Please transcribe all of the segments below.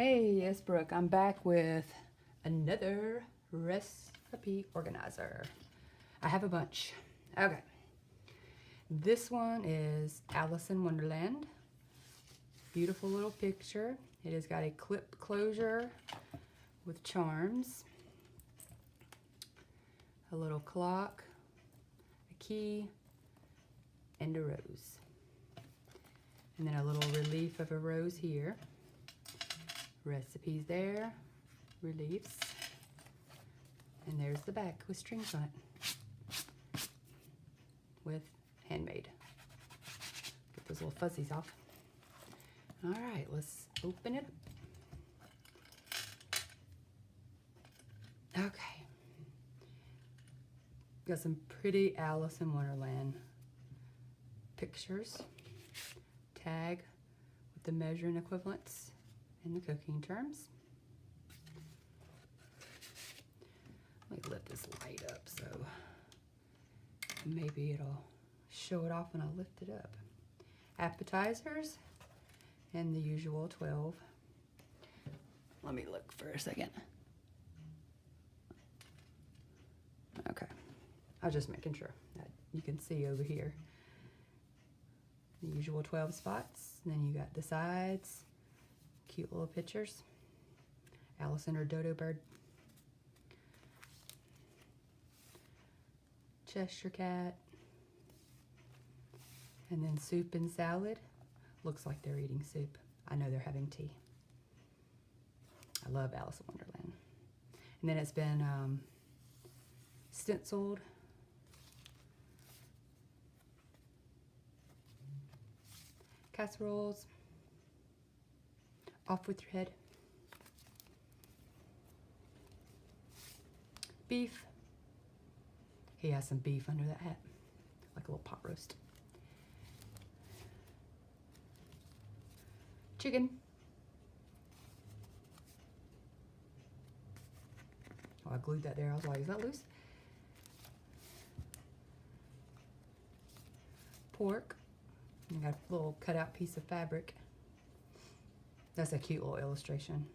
Hey, it's Brooke. I'm back with another recipe organizer. I have a bunch. Okay. This one is Alice in Wonderland. Beautiful little picture. It has got a clip closure with charms, a little clock, a key, and a rose. And then a little relief of a rose here. Recipes there, reliefs, and there's the back with strings on it, with handmade. Get those little fuzzies off. All right, let's open it up. Okay, got some pretty Alice in Wonderland pictures, tag with the measuring equivalents and the cooking terms. Let me lift this light up so maybe it'll show it off when I lift it up. Appetizers and the usual 12. Let me look for a second. Okay, I was just making sure that you can see over here. The usual 12 spots, and then you got the sides. Cute little pictures. Alice and her dodo bird. Cheshire cat. And then soup and salad. Looks like they're eating soup. I know they're having tea. I love Alice in Wonderland. And then it's been stenciled. Casseroles. Off with your head. Beef. He has some beef under that hat, like a little pot roast. Chicken. Oh, I glued that there. I was like, is that loose? Pork. You got a little cutout piece of fabric. That's a cute little illustration.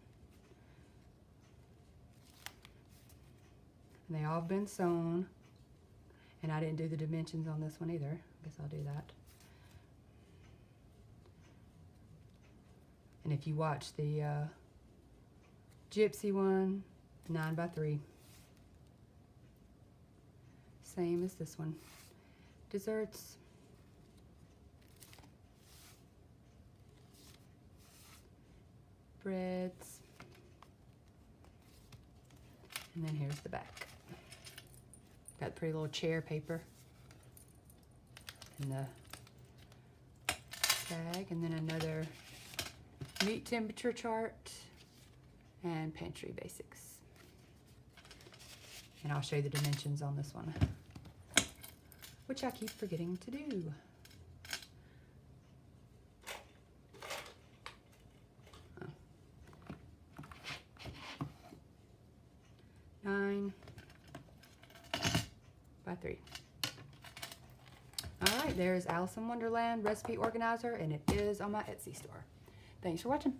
And they all have been sewn. And I didn't do the dimensions on this one either. I guess I'll do that. And if you watch the Gypsy one, 9x3. Same as this one. Desserts. Breads, and then here's the back. Got pretty little chair paper and the tag, and then another meat temperature chart and pantry basics. And I'll show you the dimensions on this one, which I keep forgetting to do. 9 by 3. All right, there's Alice in Wonderland Recipe Organizer, and it is on my Etsy store. Thanks for watching.